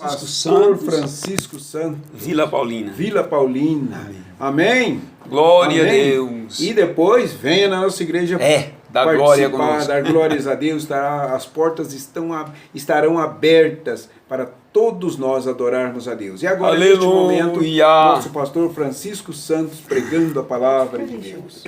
Pastor Francisco Santos, Vila Paulina. Vila Paulina. Amém? Glória Amém. a Deus. E depois venha na nossa igreja dar glória conosco. dar glórias a Deus. As portas estarão abertas para todos nós adorarmos a Deus. E agora, neste momento, nosso pastor Francisco Santos pregando a palavra de Deus.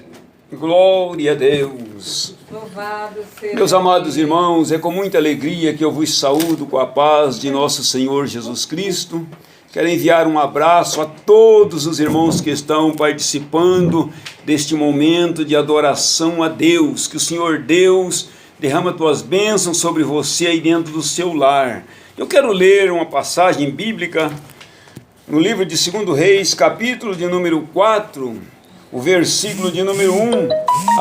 Glória a Deus. Louvado seja Meus amados irmãos, é com muita alegria que eu vos saúdo com a paz de nosso Senhor Jesus Cristo. Quero enviar um abraço a todos os irmãos que estão participando deste momento de adoração a Deus. Que o Senhor Deus derrama tuas bênçãos sobre você aí dentro do seu lar. Eu quero ler uma passagem bíblica no livro de 2 Reis, capítulo de número 4, o versículo de número 1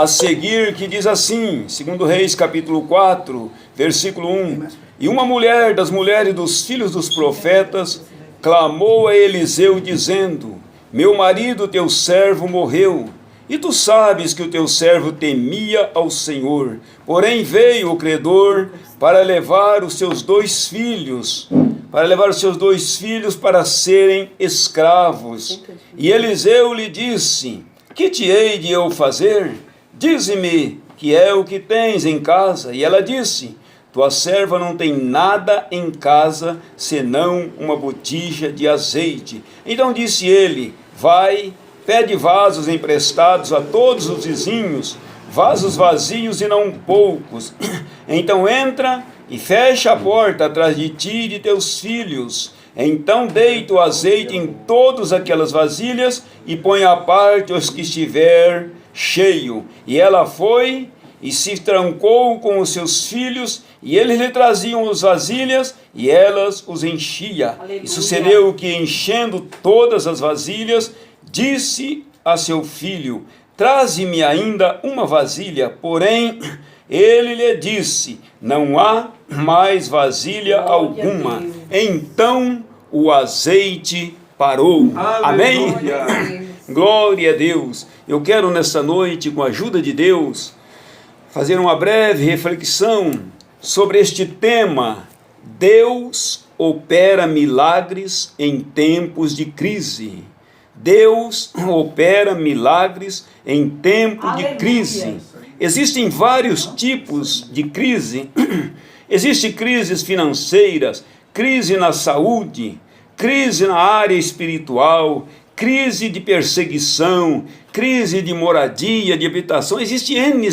a seguir, que diz assim, 2 Reis, capítulo 4, versículo 1. E uma mulher das mulheres dos filhos dos profetas clamou a Eliseu, dizendo: meu marido, teu servo, morreu, e tu sabes que o teu servo temia ao Senhor. Porém veio o credor para levar os seus dois filhos, para serem escravos. E Eliseu lhe disse: que te hei de eu fazer? Dize-me que é o que tens em casa. E ela disse: tua serva não tem nada em casa, senão uma botija de azeite. Então disse ele: vai, pede vasos emprestados a todos os vizinhos, vasos vazios e não poucos. Então entra e fecha a porta atrás de ti e de teus filhos. Então deita o azeite em todas aquelas vasilhas e põe à parte os que estiver cheio. E ela foi e se trancou com os seus filhos, e eles lhe traziam as vasilhas, e elas os enchia. Aleluia. E sucedeu que, enchendo todas as vasilhas, disse a seu filho: traze-me ainda uma vasilha. Porém, ele lhe disse: não há mais vasilha alguma. Então o azeite parou. Amém? Glória a Deus. Eu quero nessa noite, com a ajuda de Deus, fazer uma breve reflexão sobre este tema: Deus opera milagres em tempos de crise. Deus opera milagres em tempo de crise. Existem vários tipos de crise. Existem crises financeiras, crise na saúde, crise na área espiritual, crise de perseguição, crise de moradia, de habitação. Existem N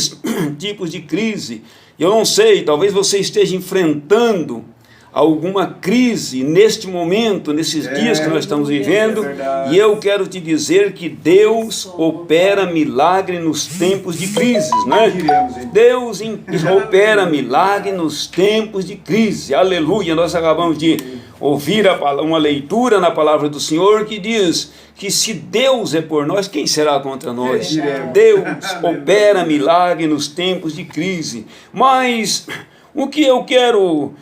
tipos de crise. Eu não sei, talvez você esteja enfrentando alguma crise neste momento, nesses dias que nós estamos vivendo, e eu quero te dizer que Deus opera milagre nos tempos de crises, né? Deus opera milagre nos tempos de crise. Aleluia! Nós acabamos de ouvir uma leitura na palavra do Senhor que diz que se Deus é por nós, quem será contra nós? Deus opera milagre nos tempos de crise. Mas o que eu quero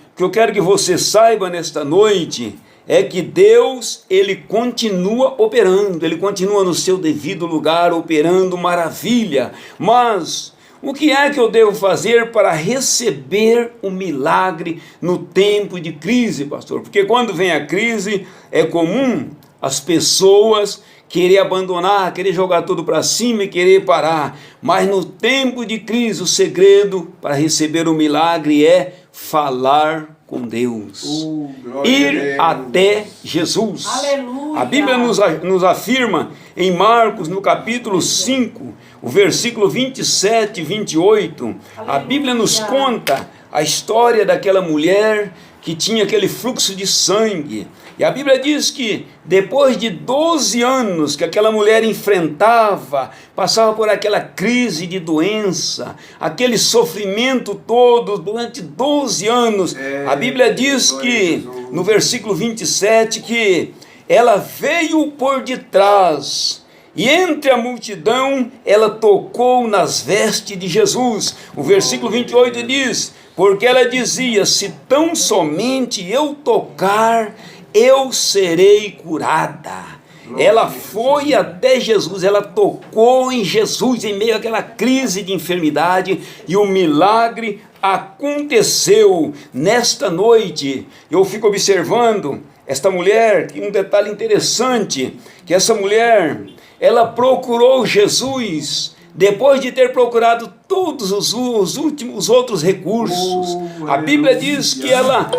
que você saiba nesta noite é que Deus, Ele continua operando, Ele continua no seu devido lugar, operando maravilha. Mas o que é que eu devo fazer para receber o milagre no tempo de crise, pastor? Porque quando vem a crise, é comum as pessoas querer abandonar, querer jogar tudo para cima e querer parar. Mas no tempo de crise, o segredo para receber o milagre é falar com Deus, ir até Jesus. Aleluia. A Bíblia nos afirma em Marcos, no capítulo 5, o versículo 27 e 28, aleluia. A Bíblia nos conta a história daquela mulher que tinha aquele fluxo de sangue. E a Bíblia diz que depois de 12 anos que aquela mulher passava por aquela crise de doença, aquele sofrimento todo durante 12 anos, a Bíblia diz que no versículo 27 que ela veio por detrás e entre a multidão ela tocou nas vestes de Jesus. O versículo 28 diz: porque ela dizia: se tão somente eu tocar, eu serei curada. Ela foi até Jesus, ela tocou em Jesus em meio àquela crise de enfermidade, e o milagre aconteceu nesta noite. Eu fico observando esta mulher, que um detalhe interessante, que essa mulher, ela procurou Jesus depois de ter procurado todos os outros recursos. A Bíblia diz que ela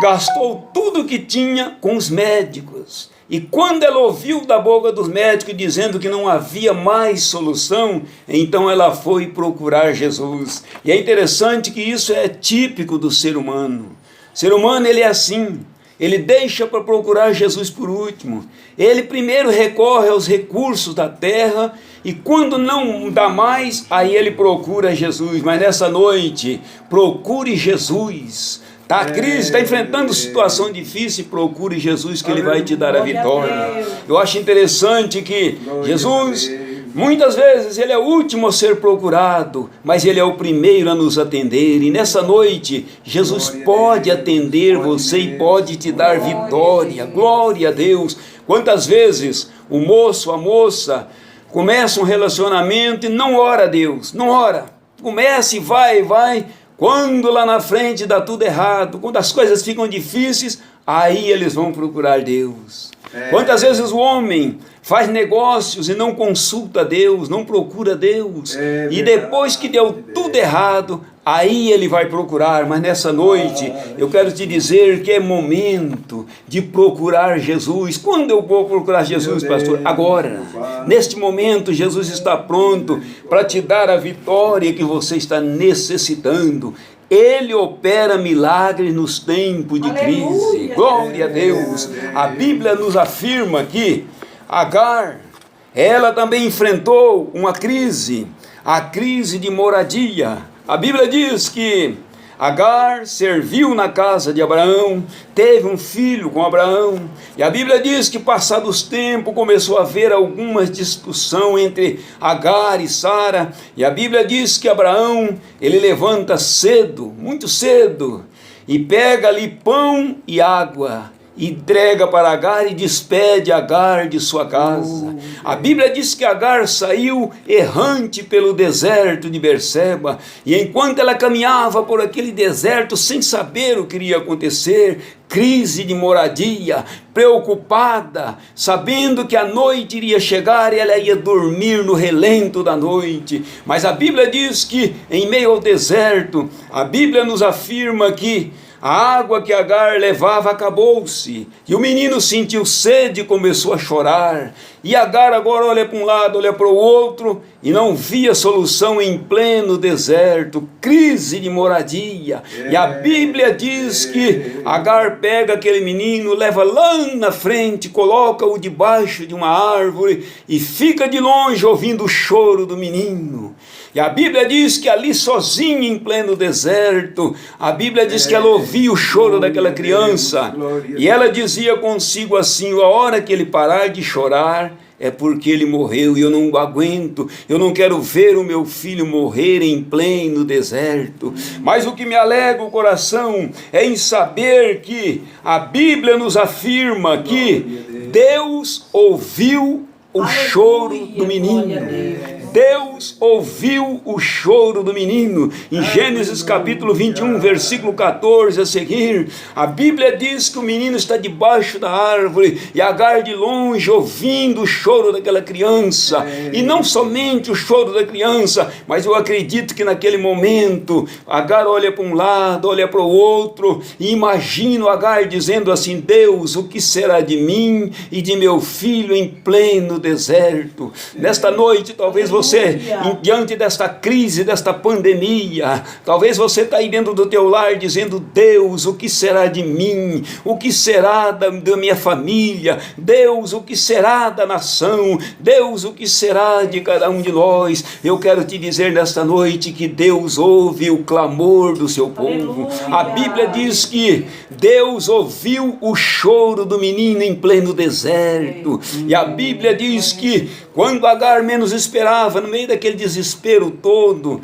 gastou tudo que tinha com os médicos. E quando ela ouviu da boca dos médicos dizendo que não havia mais solução, então ela foi procurar Jesus. E é interessante que isso é típico do ser humano. O ser humano, ele é assim. Ele deixa para procurar Jesus por último. Ele primeiro recorre aos recursos da terra e quando não dá mais, aí ele procura Jesus. Mas nessa noite, procure Jesus. Está a crise, está enfrentando situação difícil, procure Jesus que Ele vai te dar a vitória. Eu acho interessante que Jesus, muitas vezes, Ele é o último a ser procurado, mas Ele é o primeiro a nos atender. E nessa noite, Jesus pode atender você e pode te dar vitória. Glória a Deus. Quantas vezes o moço, a moça, começa um relacionamento e não ora a Deus, não ora. Começa e vai. Quando lá na frente dá tudo errado, quando as coisas ficam difíceis, aí eles vão procurar Deus. Quantas vezes o homem faz negócios e não consulta Deus, não procura Deus, e depois que deu tudo errado, aí ele vai procurar. Mas nessa noite eu quero te dizer que é momento de procurar Jesus. Quando eu vou procurar Jesus, pastor? Agora, neste momento, Jesus está pronto para te dar a vitória que você está necessitando. Ele opera milagres nos tempos de crise. Glória a Deus. A Bíblia nos afirma que Agar, ela também enfrentou uma crise, a crise de moradia. A Bíblia diz que Agar serviu na casa de Abraão, teve um filho com Abraão, e a Bíblia diz que passados tempos começou a haver alguma discussão entre Agar e Sara, e a Bíblia diz que Abraão, ele levanta cedo, muito cedo, e pega ali pão e água, entrega para Agar e despede Agar de sua casa. A Bíblia diz que Agar saiu errante pelo deserto de Berseba, e enquanto ela caminhava por aquele deserto sem saber o que iria acontecer, crise de moradia, preocupada, sabendo que a noite iria chegar e ela ia dormir no relento da noite. Mas a Bíblia diz que em meio ao deserto, a Bíblia nos afirma que a água que Agar levava acabou-se, e o menino sentiu sede e começou a chorar, e Agar agora olha para um lado, olha para o outro, e não via solução em pleno deserto, crise de moradia, e a Bíblia diz que Agar pega aquele menino, leva lá na frente, coloca-o debaixo de uma árvore, e fica de longe ouvindo o choro do menino. E a Bíblia diz que ali sozinha em pleno deserto, a Bíblia diz que ela ouvia o choro daquela criança, e ela dizia consigo assim: a hora que ele parar de chorar, é porque ele morreu, e eu não aguento, eu não quero ver o meu filho morrer em pleno deserto. Mas o que me alegra o coração é em saber que a Bíblia nos afirma que Deus ouviu o choro do menino. Deus ouviu o choro do menino. Em Gênesis capítulo 21, versículo 14 a seguir, a Bíblia diz que o menino está debaixo da árvore, e Agar de longe ouvindo o choro daquela criança, e não somente o choro da criança, mas eu acredito que naquele momento, Agar olha para um lado, olha para o outro, e imagino Agar dizendo assim: Deus, o que será de mim e de meu filho em pleno deserto? Nesta noite, talvez você, diante desta crise, desta pandemia, talvez você está aí dentro do teu lar dizendo: Deus, o que será de mim? O que será da minha família? Deus, o que será da nação? Deus, o que será de cada um de nós? Eu quero te dizer nesta noite que Deus ouve o clamor do seu povo. A Bíblia diz que Deus ouviu o choro do menino em pleno deserto, e a Bíblia diz que quando Agar menos esperava, no meio daquele desespero todo,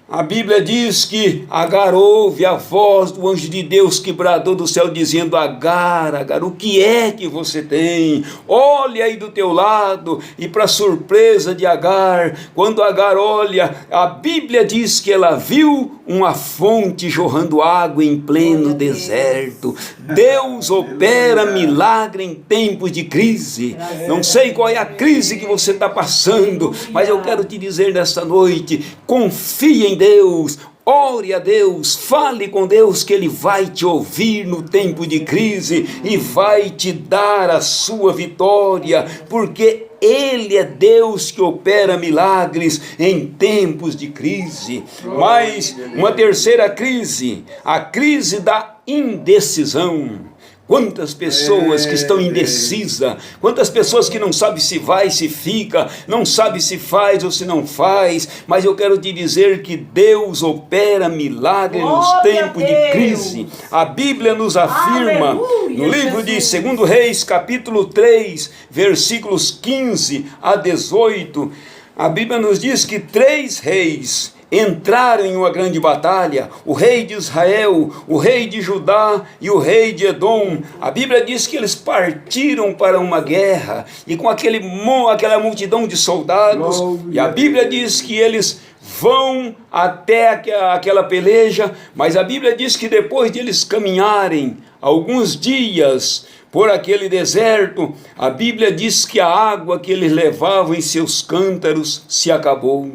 A Bíblia diz que Agar ouve a voz do anjo de Deus que bradou do céu dizendo: Agar, Agar, o que é que você tem? Olha aí do teu lado. E para surpresa de Agar, quando Agar olha, a Bíblia diz que ela viu uma fonte jorrando água em pleno deserto. Deus opera milagre em tempos de crise. Não sei qual é a crise que você está passando, mas eu quero te dizer nesta noite: confie em Deus, ore a Deus, fale com Deus que Ele vai te ouvir no tempo de crise e vai te dar a sua vitória, porque Ele é Deus que opera milagres em tempos de crise. Mas uma terceira crise, a crise da indecisão. Quantas pessoas que estão indecisas, quantas pessoas que não sabem se vai, se fica, não sabe se faz ou se não faz, mas eu quero te dizer que Deus opera milagre nos tempos de crise. A Bíblia nos afirma, no livro de 2 Reis, capítulo 3, versículos 15 a 18, a Bíblia nos diz que 3 reis entraram em uma grande batalha, o rei de Israel, o rei de Judá e o rei de Edom. A Bíblia diz que eles partiram para uma guerra, e com aquela multidão de soldados, e a Bíblia diz que eles vão até aquela peleja, mas a Bíblia diz que depois de eles caminharem alguns dias por aquele deserto, a Bíblia diz que a água que eles levavam em seus cântaros se acabou.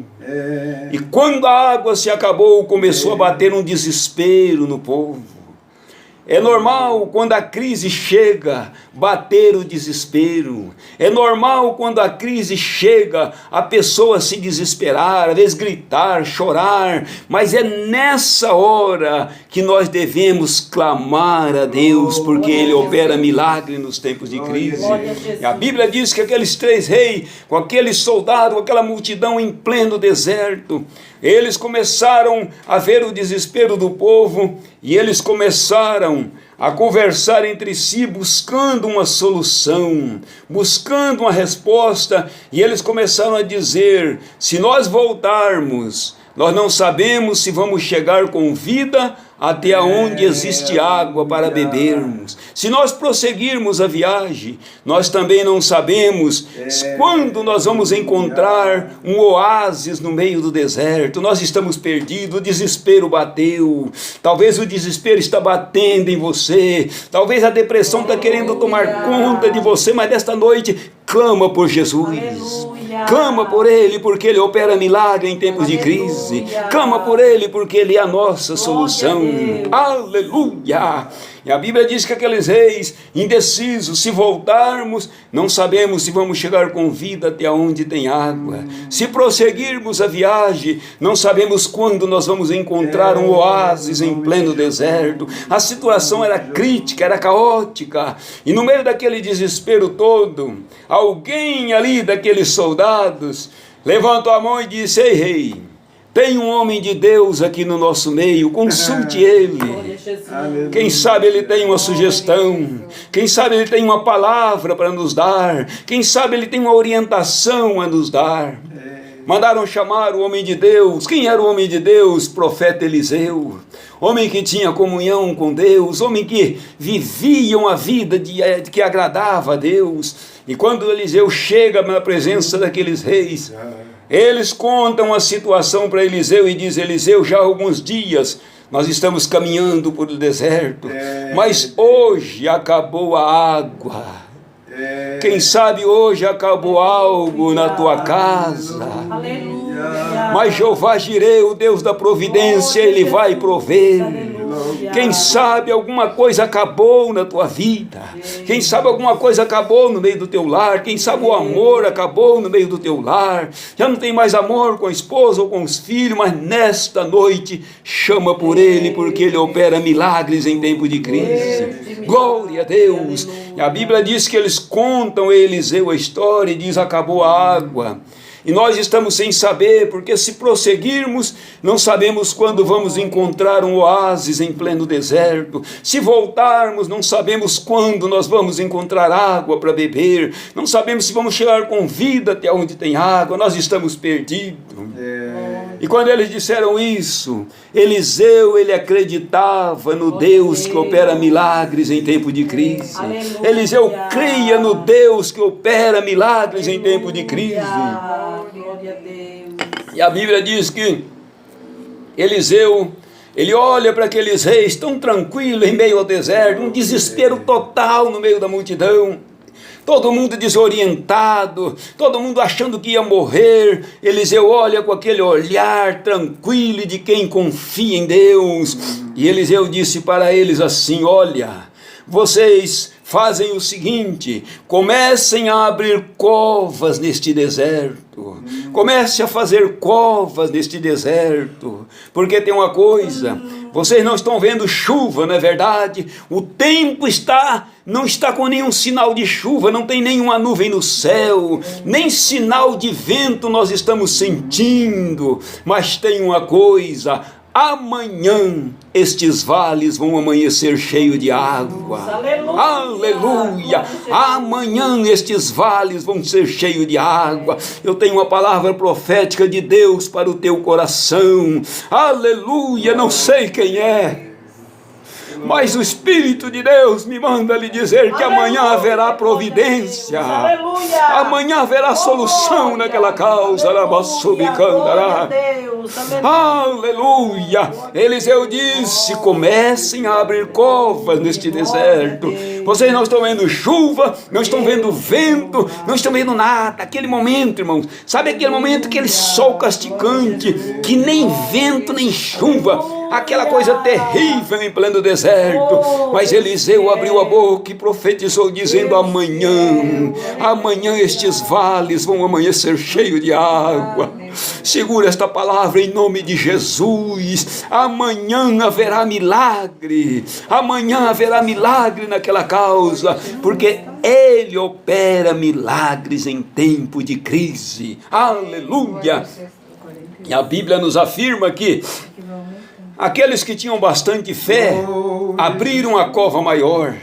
E quando a água se acabou, começou a bater um desespero no povo. É normal quando a crise chega, bater o desespero. É normal quando a crise chega, a pessoa se desesperar, às vezes gritar, chorar. Mas é nessa hora que nós devemos clamar a Deus, porque Ele opera milagre nos tempos de crise. E a Bíblia diz que aqueles 3 reis, com aqueles soldados, com aquela multidão em pleno deserto, eles começaram a ver o desespero do povo, e eles começaram a conversar entre si, buscando uma solução, buscando uma resposta, e eles começaram a dizer: se nós voltarmos, nós não sabemos se vamos chegar com vida até onde existe água para bebermos. Se nós prosseguirmos a viagem, nós também não sabemos quando nós vamos encontrar um oásis no meio do deserto. Nós estamos perdidos, o desespero bateu. Talvez o desespero está batendo em você, talvez a depressão está querendo tomar conta de você, mas nesta noite, clama por Jesus. Clama por Ele, porque Ele opera milagre em tempos de crise. Clama por Ele, porque Ele é a nossa solução. Aleluia! E a Bíblia diz que aqueles reis indecisos, se voltarmos, não sabemos se vamos chegar com vida até onde tem água. Se prosseguirmos a viagem, não sabemos quando nós vamos encontrar um oásis em pleno deserto. A situação era crítica, era caótica. E no meio daquele desespero todo, alguém ali daqueles soldados levantou a mão e disse: ei, rei, tem um homem de Deus aqui no nosso meio, consulte ele. Quem sabe ele tem uma sugestão, quem sabe ele tem uma palavra para nos dar, quem sabe ele tem uma orientação a nos dar. Mandaram chamar o homem de Deus. Quem era o homem de Deus? Profeta Eliseu. Homem que tinha comunhão com Deus, homem que vivia uma vida que agradava a Deus. E quando Eliseu chega na presença daqueles reis, eles contam a situação para Eliseu e diz: Eliseu, já há alguns dias nós estamos caminhando por o deserto, mas hoje acabou a água. Quem sabe hoje acabou algo na tua casa. Mas Jeová Jireh, o Deus da providência, Ele vai prover. Quem sabe alguma coisa acabou na tua vida. Quem sabe alguma coisa acabou no meio do teu lar. Quem sabe o amor acabou no meio do teu lar. Já não tem mais amor com a esposa ou com os filhos, mas nesta noite chama por Ele, porque Ele opera milagres em tempo de crise. Glória a Deus. E a Bíblia diz que eles contam a Eliseu a história e diz: acabou a água. E nós estamos sem saber, porque se prosseguirmos, não sabemos quando vamos encontrar um oásis em pleno deserto. Se voltarmos, não sabemos quando nós vamos encontrar água para beber. Não sabemos se vamos chegar com vida até onde tem água. Nós estamos perdidos. E quando eles disseram isso, Eliseu, ele acreditava no Deus que opera milagres em tempo de crise. Aleluia. Eliseu cria no Deus que opera milagres em tempo de crise. Glória a Deus. E a Bíblia diz que Eliseu, ele olha para aqueles reis tão tranquilos em meio ao deserto, um desespero total no meio da multidão. Todo mundo desorientado, todo mundo achando que ia morrer. Eliseu olha com aquele olhar tranquilo de quem confia em Deus. E Eliseu disse para eles assim: olha, vocês fazem o seguinte, comecem a abrir covas neste deserto. Comece a fazer covas neste deserto. Porque tem uma coisa, vocês não estão vendo chuva, não é verdade? O tempo não está com nenhum sinal de chuva, não tem nenhuma nuvem no céu, nem sinal de vento nós estamos sentindo. Mas tem uma coisa, amanhã estes vales vão amanhecer cheios de água. Aleluia! Aleluia! Amanhã estes vales vão ser cheios de água. Eu tenho uma palavra profética de Deus para o teu coração. Aleluia! Não sei quem é, mas o Espírito de Deus me manda lhe dizer que amanhã haverá providência. Aleluia. Amanhã haverá solução naquela causa. Aleluia. Eliseu disse: comecem a abrir covas neste deserto. Vocês não estão vendo chuva, não estão vendo vento, não estão vendo nada. Aquele momento, irmãos, sabe aquele momento, aquele sol castigante, que nem vento nem chuva, aquela coisa terrível em pleno deserto. Mas Eliseu abriu a boca e profetizou dizendo: amanhã estes vales vão amanhecer cheios de água. Segura esta palavra em nome de Jesus. Amanhã haverá milagre. Amanhã haverá milagre naquela causa, porque Ele opera milagres em tempo de crise. Aleluia. E a Bíblia nos afirma que aqueles que tinham bastante fé abriram a cova maior.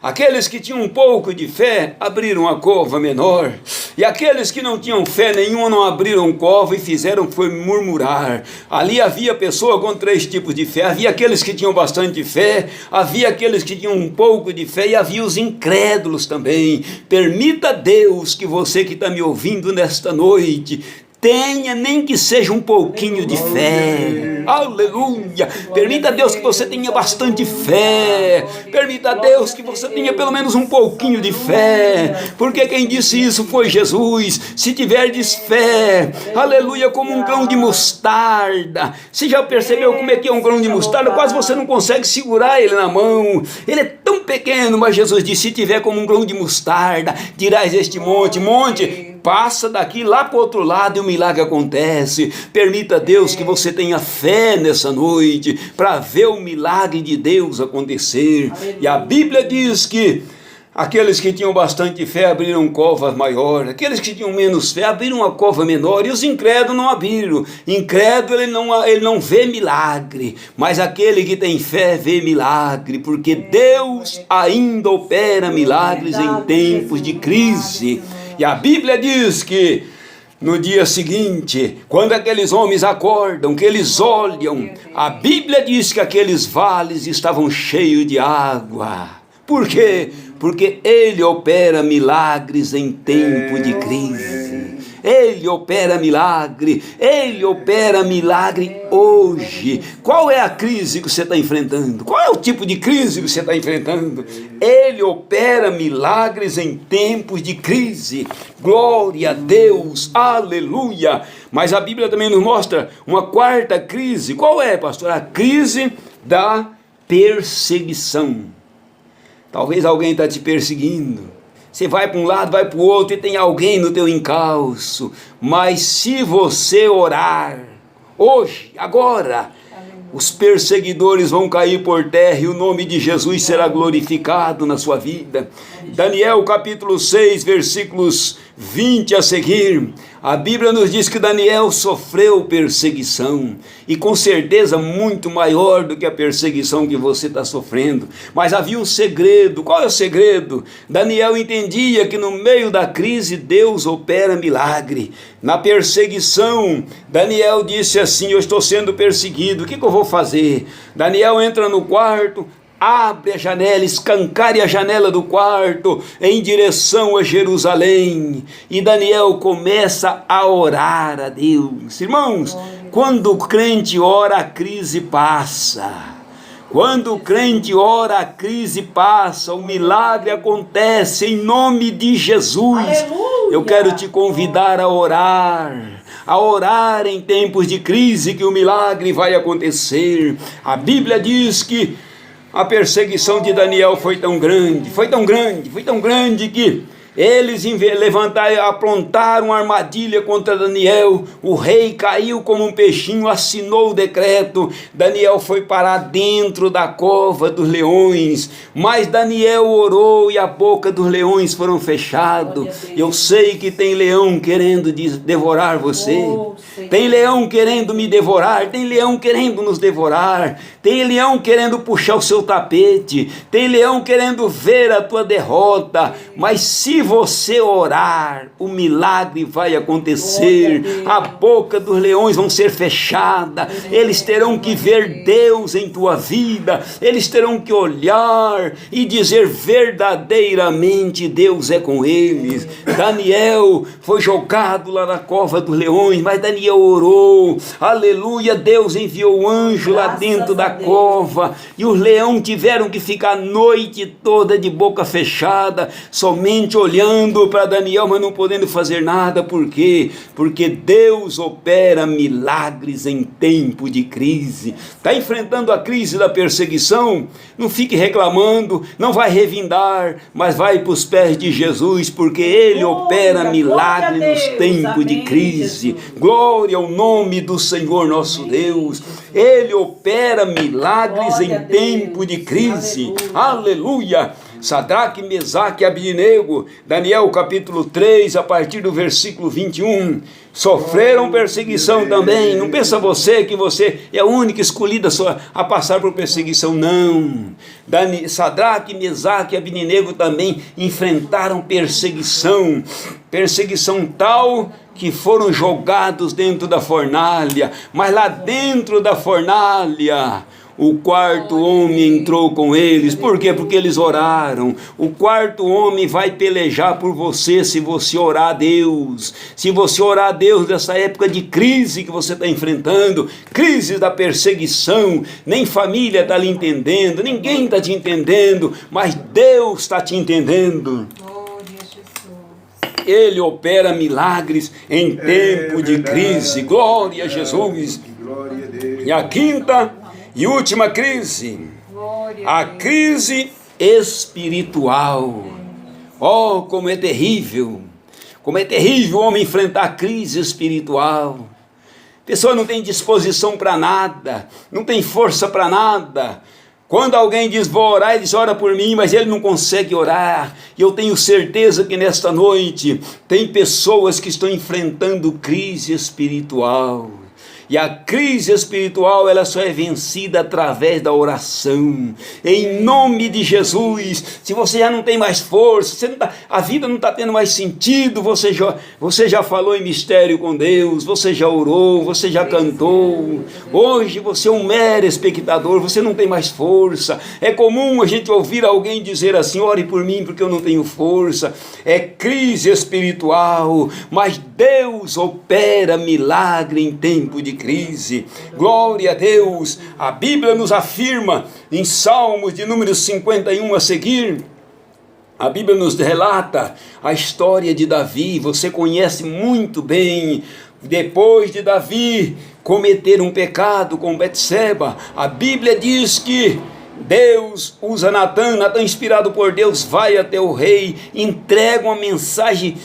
Aqueles que tinham um pouco de fé abriram a cova menor. E aqueles que não tinham fé nenhuma não abriram cova e fizeram foi murmurar. Ali havia pessoa com 3 tipos de fé. Havia aqueles que tinham bastante fé, havia aqueles que tinham um pouco de fé e havia os incrédulos também. Permita Deus que você que está me ouvindo nesta noite tenha nem que seja um pouquinho de fé. Aleluia. Permita a Deus que você tenha bastante fé. Permita a Deus que você tenha pelo menos um pouquinho de fé, porque quem disse isso foi Jesus. Se tiverdes fé, aleluia, como um grão de mostarda. Você já percebeu como é que é um grão de mostarda? Quase você não consegue segurar ele na mão. Ele é tão pequeno, mas Jesus disse: se tiver como um grão de mostarda, dirás este monte, passa daqui lá para o outro lado e o milagre acontece. Permita a Deus que você tenha fé nessa noite para ver o milagre de Deus acontecer. E a Bíblia diz que aqueles que tinham bastante fé abriram covas maiores, aqueles que tinham menos fé abriram uma cova menor, e os incrédulos não abriram. Incrédulo ele não vê milagre, mas aquele que tem fé vê milagre, porque Deus ainda opera milagres em tempos de crise. E a Bíblia diz que no dia seguinte, quando aqueles homens acordam, que eles olham, a Bíblia diz que aqueles vales estavam cheios de água. Por quê? Porque Ele opera milagres em tempo de crise. Ele opera milagre. Ele opera milagre hoje. Qual é a crise que você está enfrentando? Qual é o tipo de crise que você está enfrentando? Ele opera milagres em tempos de crise. Glória a Deus, aleluia. Mas a Bíblia também nos mostra uma quarta crise. Qual é, pastor? A crise da perseguição. Talvez alguém está te perseguindo. Você vai para um lado, vai para o outro e tem alguém no teu encalço. Mas se você orar, hoje, agora, os perseguidores vão cair por terra e o nome de Jesus será glorificado na sua vida. Daniel capítulo 6, versículos 20 a seguir, a Bíblia nos diz que Daniel sofreu perseguição, e com certeza muito maior do que a perseguição que você está sofrendo, mas havia um segredo. Qual é o segredo? Daniel entendia que no meio da crise Deus opera milagre. Na perseguição, Daniel disse assim: eu estou sendo perseguido, o que eu vou fazer? Daniel entra no quarto, abre a janela, escancare a janela do quarto em direção a Jerusalém, e Daniel começa a orar a Deus. Irmãos, quando o crente ora, a crise passa. Quando o crente ora, a crise passa, o milagre acontece em nome de Jesus. Aleluia. Eu quero te convidar a orar em tempos de crise, que o milagre vai acontecer. A Bíblia diz que a perseguição de Daniel foi tão grande que eles levantaram, aprontaram uma armadilha contra Daniel. O rei caiu como um peixinho, assinou o decreto. Daniel foi parar dentro da cova dos leões, mas Daniel orou e a boca dos leões foram fechadas. Eu sei que tem leão querendo devorar você, tem leão querendo me devorar, tem leão querendo nos devorar, tem leão querendo puxar o seu tapete, tem leão querendo ver a tua derrota, mas se você orar, o milagre vai acontecer. A boca dos leões vão ser fechada, eles terão que ver Deus em tua vida, eles terão que olhar e dizer verdadeiramente Deus é com eles. Daniel foi jogado lá na cova dos leões, mas Daniel orou, aleluia, Deus enviou um anjo lá dentro da cova, e os leões tiveram que ficar a noite toda de boca fechada, somente olhando para Daniel, mas não podendo fazer nada. Por quê? Porque Deus opera milagres em tempo de crise. Está enfrentando a crise da perseguição? Não fique reclamando, não vai revindar, mas vai para os pés de Jesus, porque Ele opera milagre nos tempos de crise. Glória ao nome do Senhor nosso Deus. Ele opera milagres em tempo de crise. Aleluia! Sadraque, Mesaque e Abdinego, Daniel capítulo 3, a partir do versículo 21, sofreram perseguição também. Não pensa você que você é a única escolhida a passar por perseguição, não. Sadraque, Mesaque e Abdinego também enfrentaram perseguição tal que foram jogados dentro da fornalha, mas lá dentro da fornalha o quarto homem entrou com eles. Por quê? Porque eles oraram. O quarto homem vai pelejar por você se você orar a Deus. Se você orar a Deus nessa época de crise que você está enfrentando, crise da perseguição, nem família está lhe entendendo, ninguém está te entendendo, mas Deus está te entendendo. Ele opera milagres em tempo de crise. Glória a Jesus. E a quinta e última crise, a crise espiritual. Oh, como é terrível o homem enfrentar a crise espiritual. A pessoa não tem disposição para nada, não tem força para nada. Quando alguém diz, vou orar, ele diz, ora por mim, mas ele não consegue orar. E eu tenho certeza que nesta noite tem pessoas que estão enfrentando crise espiritual. E a crise espiritual, ela só é vencida através da oração. Em nome de Jesus. Se você já não tem mais força, a vida não está tendo mais sentido, você já falou em mistério com Deus, você já orou, você já cantou. Hoje você é um mero espectador, você não tem mais força. É comum a gente ouvir alguém dizer assim, ore por mim porque eu não tenho força. É crise espiritual, mas Deus opera milagre em tempo de crise. Glória a Deus. A Bíblia nos afirma em Salmos de número 51 a seguir, a Bíblia nos relata a história de Davi. Você conhece muito bem. Depois de Davi cometer um pecado com Betseba, a Bíblia diz que Deus usa Natã, inspirado por Deus, vai até o rei, entrega uma mensagem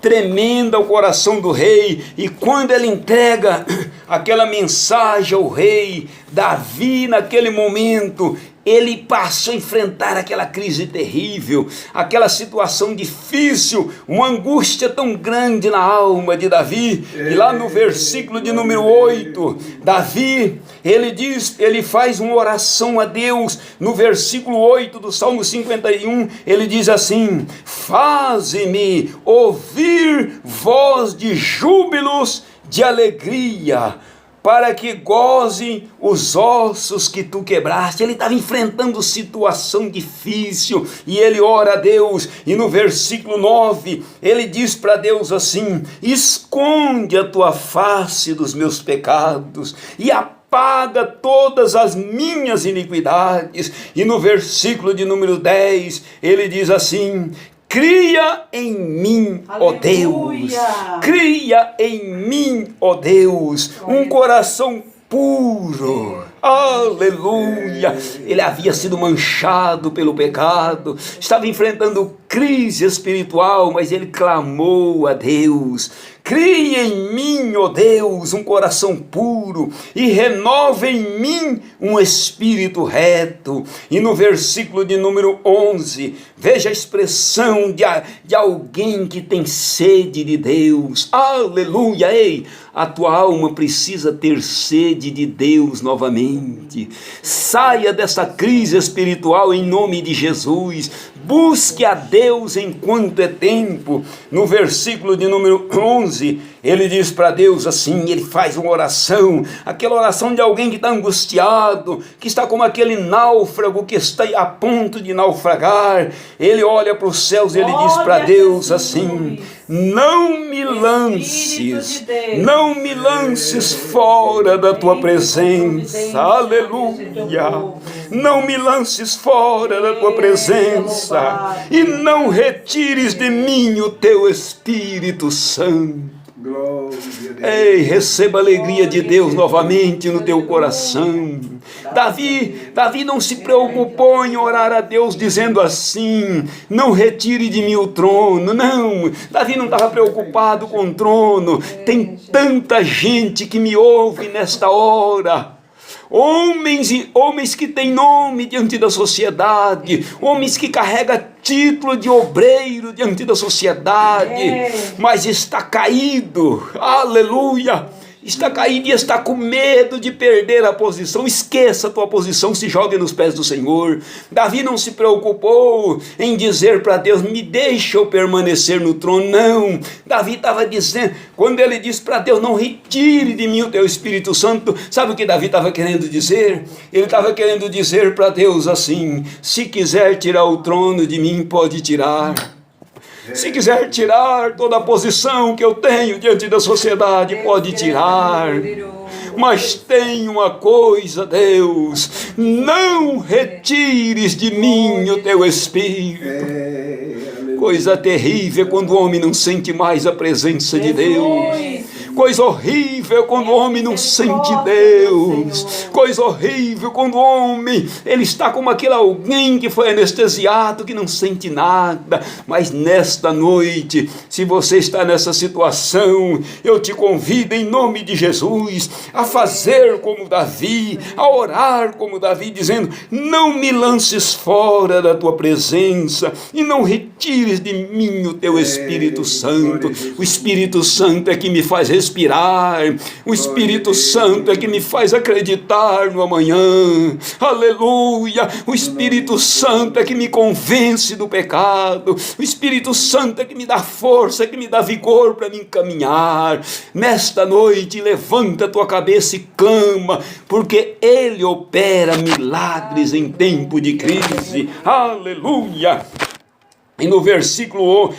tremenda ao coração do rei, e quando ele entrega aquela mensagem ao rei, Davi naquele momento, ele passou a enfrentar aquela crise terrível, aquela situação difícil, uma angústia tão grande na alma de Davi. E lá no versículo de número 8, Davi, ele faz uma oração a Deus. No versículo 8 do Salmo 51, ele diz assim: faze-me ouvir voz de júbilos, de alegria, para que gozem os ossos que tu quebraste. Ele estava enfrentando situação difícil e ele ora a Deus. E no versículo 9, ele diz para Deus assim: esconde a tua face dos meus pecados e apaga todas as minhas iniquidades. E no versículo de número 10, ele diz assim: cria em mim, ó Deus, cria em mim, ó Deus, um coração puro. Aleluia! Ele havia sido manchado pelo pecado, estava enfrentando crise espiritual, mas ele clamou a Deus: cria em mim, ó Deus, um coração puro e renova em mim um espírito reto. E no versículo de número 11, veja a expressão de alguém que tem sede de Deus. Aleluia! Ei, a tua alma precisa ter sede de Deus novamente. Saia dessa crise espiritual em nome de Jesus. Busque a Deus enquanto é tempo. No versículo de número 11, ele diz para Deus assim, ele faz uma oração, aquela oração de alguém que está angustiado, que está como aquele náufrago que está a ponto de naufragar. Ele olha para os céus e ele diz para Deus assim: não me lances, não me lances fora da tua presença. Aleluia! Não me lances fora da tua presença e não retires de mim o teu Espírito Santo. Ei, receba a alegria de Deus novamente no teu coração. Davi não se preocupou em orar a Deus dizendo assim: não retire de mim o trono. Não, Davi não estava preocupado com o trono. Tem tanta gente que me ouve nesta hora. Homens que têm nome diante da sociedade, homens que carregam título de obreiro diante da sociedade, mas está caído, aleluia, está caído e está com medo de perder a posição. Esqueça a tua posição, se jogue nos pés do Senhor. Davi não se preocupou em dizer para Deus: me deixa eu permanecer no trono. Não, Davi estava dizendo, quando ele disse para Deus: não retire de mim o teu Espírito Santo, sabe o que Davi estava querendo dizer? Ele estava querendo dizer para Deus assim: se quiser tirar o trono de mim, pode tirar. Se quiser tirar toda a posição que eu tenho diante da sociedade, pode tirar. Mas tem uma coisa, Deus: não retires de mim o teu Espírito. Coisa terrível quando o homem não sente mais a presença de Deus. Coisa horrível quando o homem não sente Deus. Coisa horrível quando o homem, ele está como aquele alguém que foi anestesiado, que não sente nada. Mas nesta noite, se você está nessa situação, eu te convido em nome de Jesus a fazer como Davi, a orar como Davi, dizendo: não me lances fora da tua presença e não retires de mim o teu Espírito Santo. O Espírito Santo é que me faz respirar. O Espírito Santo é que me faz acreditar no amanhã. Aleluia! O Espírito Santo é que me convence do pecado. O Espírito Santo é que me dá força, é que me dá vigor para me encaminhar. Nesta noite, levanta a tua cabeça e clama, porque Ele opera milagres em tempo de crise. Aleluia! E no versículo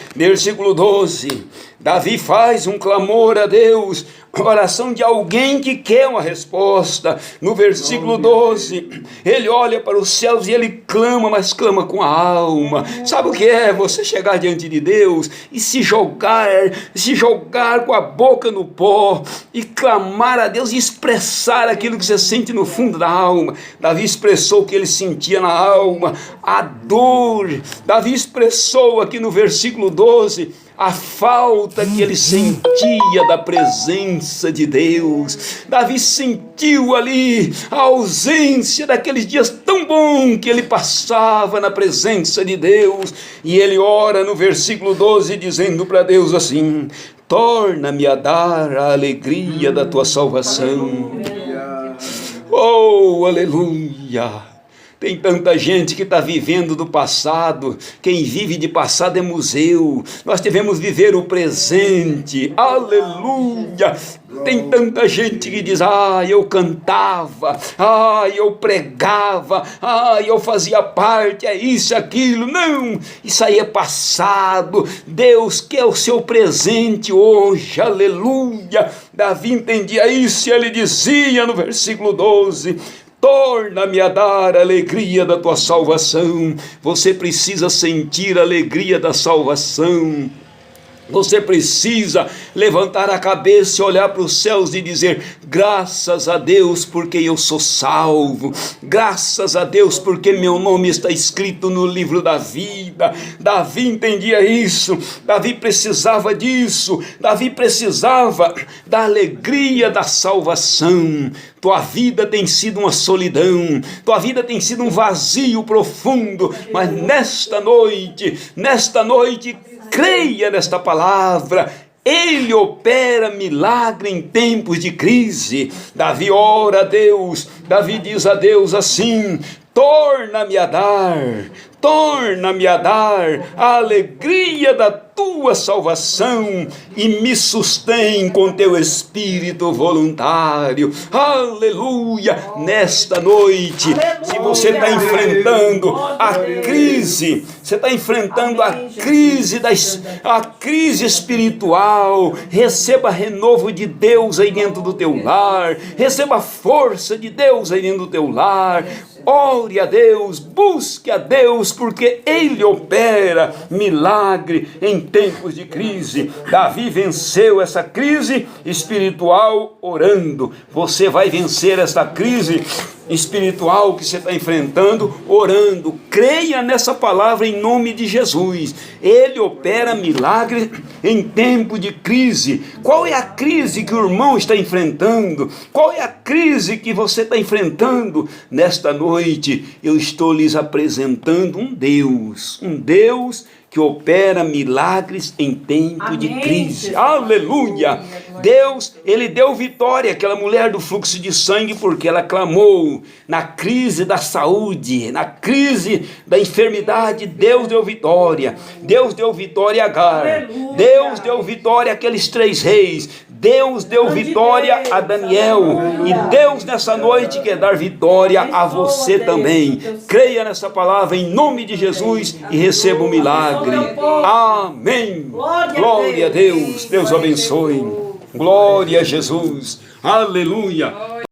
12, Davi faz um clamor a Deus, oração de alguém que quer uma resposta. No versículo 12, ele olha para os céus e ele clama, mas clama com a alma. Sabe o que é? Você chegar diante de Deus e se jogar com a boca no pó e clamar a Deus e expressar aquilo que você sente no fundo da alma. Davi expressou o que ele sentia na alma, a dor. Davi expressou expressou aqui no versículo 12 a falta que ele sentia da presença de Deus. Davi sentiu ali a ausência daqueles dias tão bons que ele passava na presença de Deus. E ele ora no versículo 12 dizendo para Deus assim: torna-me a dar a alegria da tua salvação. Oh, aleluia! Tem tanta gente que está vivendo do passado. Quem vive de passado é museu. Nós devemos viver o presente. Aleluia! Tem tanta gente que diz: eu cantava, eu pregava, eu fazia parte, é isso, aquilo. Não, isso aí é passado. Deus quer o seu presente hoje. Aleluia! Davi entendia isso e ele dizia no versículo 12: torna-me a dar a alegria da tua salvação. Você precisa sentir a alegria da salvação. Você precisa levantar a cabeça e olhar para os céus e dizer: graças a Deus porque eu sou salvo, graças a Deus porque meu nome está escrito no livro da vida. Davi entendia isso, Davi precisava disso, Davi precisava da alegria da salvação. Tua vida tem sido uma solidão, tua vida tem sido um vazio profundo, mas nesta noite, creia nesta palavra. Ele opera milagre em tempos de crise. Davi ora a Deus, Davi diz a Deus assim: torna-me a dar a alegria da tua salvação e me sustém com teu espírito voluntário. Aleluia! Nesta noite, se você está enfrentando a crise, você está enfrentando a crise espiritual, receba renovo de Deus aí dentro do teu lar, receba força de Deus aí dentro do teu lar. Ore a Deus, busque a Deus, porque Ele opera milagre em tempos de crise. Davi venceu essa crise espiritual orando. Você vai vencer essa crise espiritual que você está enfrentando orando. Creia nessa palavra em nome de Jesus. Ele opera milagre em tempo de crise. Qual é a crise que o irmão está enfrentando? Qual é a crise que você está enfrentando? Nesta noite eu estou lhes apresentando um Deus que opera milagres em tempo de crise. Jesus. Aleluia! Deus, Ele deu vitória àquela mulher do fluxo de sangue porque ela clamou na crise da saúde, na crise da enfermidade. Deus deu vitória. Deus deu vitória a Agar. Aleluia. Deus deu vitória àqueles 3 reis. Deus deu vitória a Daniel. E Deus nessa noite quer dar vitória a você também. Creia nessa palavra em nome de Jesus e receba um milagre. Amém. Glória a Deus. Deus abençoe. Glória a Jesus. Aleluia.